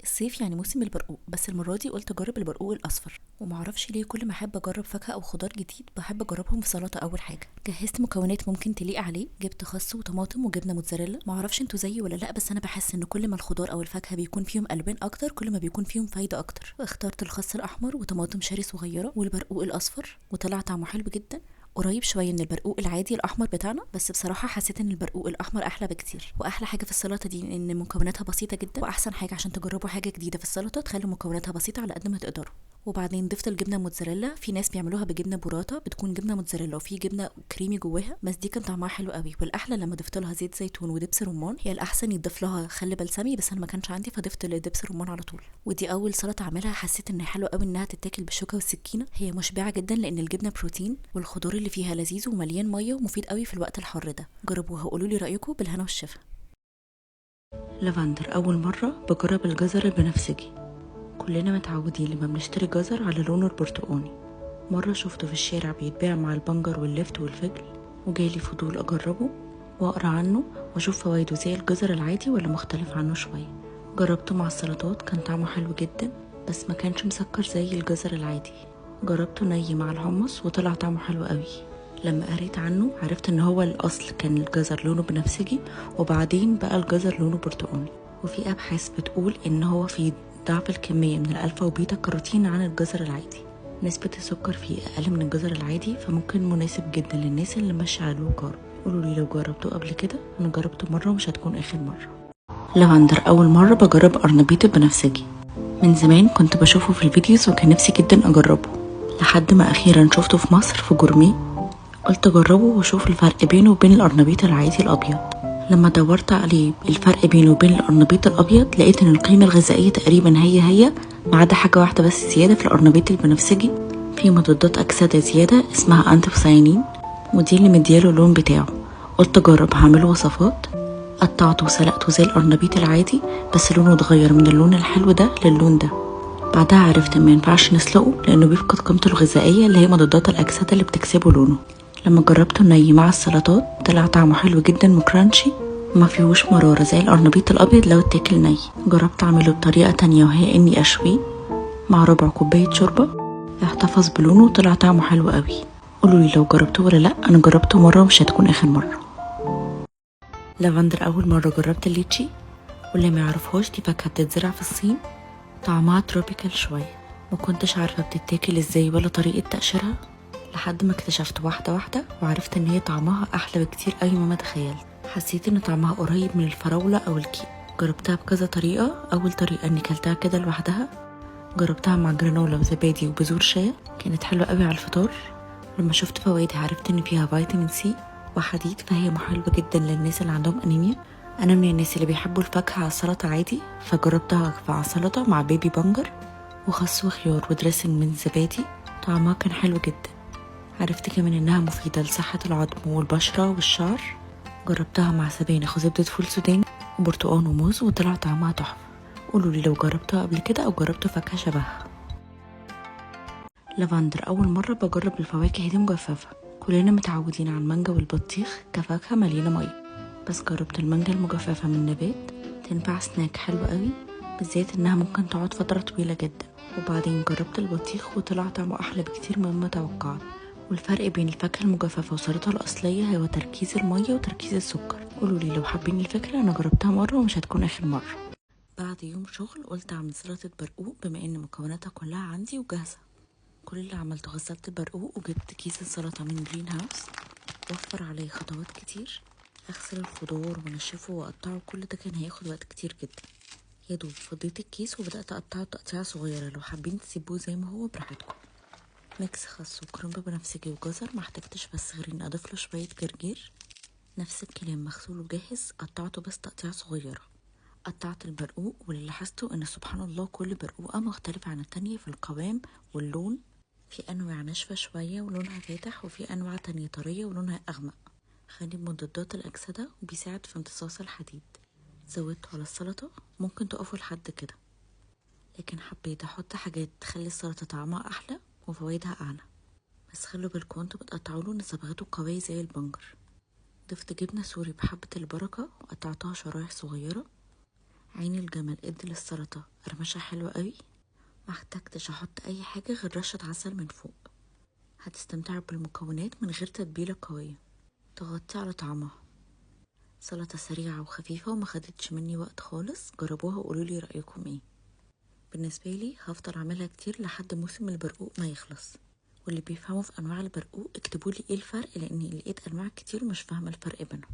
الصيف يعني موسم البرقوق، بس المرة دي قلت اجرب البرقوق الاصفر. ومعرفش ليه كل ما احب اجرب فاكهة او خضار جديد بحب اجربهم في سلطة. اول حاجة جهزت مكونات ممكن تليق عليه، جبت خس وطماطم وجبنة موتزاريلا. معرفش انتوا زيي ولا لا، بس انا بحس ان كل ما الخضار او الفاكهة بيكون فيهم الوان اكتر كل ما بيكون فيهم فايدة اكتر. اخترت الخس الاحمر وطماطم شيري صغيرة والبرقوق الاصفر، وطلع طعمه حلو جدا، قريب شويه من البرقوق العادي الاحمر بتاعنا. بس بصراحه حسيت ان البرقوق الاحمر احلى بكتير. واحلى حاجه في السلطه دي ان مكوناتها بسيطه جدا، واحسن حاجه عشان تجربوا حاجه جديده في السلطه تخلوا مكوناتها بسيطه على قد ما تقدروا. وبعدين ضفت الجبنه موتزاريلا. في ناس بيعملوها بجبنه بوراتا، بتكون جبنه موتزاريلا وفي جبنه كريمي جواها، بس دي كان طعمها حلو قوي. والاحلى لما ضفت لها زيت زيتون ودبس رمان. هي الاحسن يضيف لها خل بلسمي، بس انا ما كانش عندي فضفت دبس رمان على طول. ودي اول سلطه اعملها، حسيت انها حلوه قوي انها تتاكل بالشوكه والسكينه. هي مشبعه جدا لان الجبنه بروتين، والخضار اللي فيها لذيذ ومليان ميه ومفيد قوي في الوقت الحر ده. جربوها وقولوا لي رايكم. بالهنا والشفا. لافندر أول مرة بجرب الجزر البنفسجي. كلنا متعودين لما بنشتري جزر على لونه البرتقاني. مرة شفته في الشارع بيتباع مع البنجر واللفت والفجل، وجالي فضول أجربه وأقرأ عنه وأشوف فوايده زي الجزر العادي ولا مختلف عنه شوية. جربته مع السلطات كان طعمه حلو جدا، بس ما كانش مسكر زي الجزر العادي. جربته ني مع الحمص وطلع طعمه حلو قوي. لما قريت عنه عرفت ان هو الاصل كان الجزر لونه بنفسجي، وبعدين بقى الجزر لونه برتقاني. وفي ابحاث بتقول ان هو فيه ضعف الكمية من الالفا وبيتا كاروتين عن الجزر العادي. نسبة السكر فيه اقل من الجزر العادي، فممكن مناسب جدا للناس اللي ماشية على اللو كارب. قولوا لي لو جربتوه قبل كده. انا جربته مرة ومش هتكون اخر مرة. لافندر اول مرة بجرب ارنبيط البنفسجي. من زمان كنت بشوفه في الفيديوز وكان نفسي جدا اجربه، لحد ما اخيرا شفته في مصر في جورميه. قلت اجربه واشوف الفرق بينه وبين القرنبيط العادي الابيض. لما دورت عليه الفرق بينه وبين القرنبيط الابيض لقيت ان القيمه الغذائيه تقريبا هي ما عدا حاجه واحده بس زياده في القرنبيط البنفسجي. في مضادات اكسده زياده اسمها انتوسيانين، ودي اللي مدياله اللون بتاعه. قلت اجرب هعمله وصفات. قطعته وسلقته زي القرنبيط العادي، بس لونه اتغير من اللون الحلو ده للون ده. بعدها عرفت ما ينفعش نسلقه لانه بيفقد قيمته الغذائيه اللي هي مضادات الاكسده اللي بتكسبه لونه. لما جربته ني مع السلطات طلع طعمه حلو جدا وكرانشي، وما فيهوش مرارة زي القرنبيط الابيض لو اتاكل ني. جربت اعمله بطريقة تانية وهي اني اشويه مع ربع كوباية شوربة، احتفظ بلونه وطلع طعمه حلو قوي. قولوا لي لو جربتوه ولا لا. انا جربته مرة ومش هتكون اخر مرة. لافندر اول مرة جربت الليتشي، واللي ما يعرفهاش دي فاكهة بتتزرع في الصين، طعمها تروبيكال شوية. ما كنتش عارفة بتتاكل ازاي ولا طريقة تقشيرها، لحد ما اكتشفت واحدة واحدة وعرفت ان هي طعمها احلى بكتير قوي مما تخيلت. حسيت ان طعمها قريب من الفراولة او الكيك. جربتها بكذا طريقة. اول طريقة اني كلتها كده لوحدها، جربتها مع جرانولا وزبادي وبذور شيا، كانت حلوة قوي على الفطار. لما شفت فوائدها عرفت ان فيها فيتامين سي وحديد، فهي حلوة جدا للناس اللي عندهم انيميا. انا من الناس اللي بيحبوا الفاكهة على السلطة عادي، فجربتها على السلطة مع بيبي بنجر وخس وخيار ودريسنج من زبادي. طعمها كان حلو جدا. عرفت كمان انها مفيدة لصحة العظم والبشرة والشعر. جربتها مع سبانخ وزبدة فول سوداني وبرتقان وموز وطلع طعمها تحفة. قولوا لي لو جربتها قبل كده او جربتوا فاكهة شبهها. لافندر اول مرة بجرب الفواكه دي مجففة. كلنا متعودين على المانجا والبطيخ كفاكهة مليانة مية، بس جربت المانجا المجففة من نبات. تنفع سناك حلو قوي، بالذات انها ممكن تقعد فترة طويلة جدا. وبعدين جربت البطيخ وطلع طعمه احلى بكتير مما توقعت. والفرق بين الفاكهة المجففة وسلطة الأصلية هو تركيز المية وتركيز السكر. قولوا لي لو حابين الفكرة. أنا جربتها مرة ومش هتكون آخر مرة. بعد يوم شغل قلت أعمل سلطة برقوق بما إن مكوناتها كلها عندي وجاهزة. كل اللي عملته غسلت البرقوق وجبت كيس السلطة من جرين هاوس. وفر علي خطوات كتير، أغسل الخضار وأنشفه وأقطعه، كل ده كان هياخد وقت كتير جدا. يا دوب فضيت الكيس وبدأت أقطعه تقطيعة صغيرة. لو حابين تسيبوه زي ما هو براحتكم. ميكس خس وكرنب بنفسجي وجزر، ما احتجتش بس غير اني اضيف له شويه جرجير. نفس الكلام مغسول وجاهز، قطعته بس تقطيع صغيره. قطعت البرقوق، واللي لاحظته ان سبحان الله كل برقوقه مختلفه عن التانية في القوام واللون. في انواع ناشفه شويه ولونها فاتح، وفي انواع تانية طريه ولونها اغمق. غني بمضادات الاكسده وبيساعد في امتصاص الحديد. زودته على السلطه. ممكن تقفوا لحد كده، لكن حبيت احط حاجات تخلي السلطه طعمها احلى وفوائدها اعلى. بس خلوا بالكم انتوا بتقطعوله ان صبغته قوية زي البنجر. ضفت جبنة سوري بحبة البركة وقطعتها شرايح صغيرة. عين الجمل ادي للسلطة قرمشة حلوة قوي، محتاجتش احط اي حاجة غير رشة عسل من فوق. هتستمتعوا بالمكونات من غير تتبيلة قوية تغطي على طعمها. سلطة سريعة وخفيفة وما خدتش مني وقت خالص، جربوها وقولولي رأيكم ايه. بالنسبة لي هفضل اعملها كتير لحد موسم البرقوق ما يخلص. واللي بيفهموا في انواع البرقوق اكتبولي ايه الفرق، لاني لقيت انواع كتير مش فاهمة الفرق بينهم.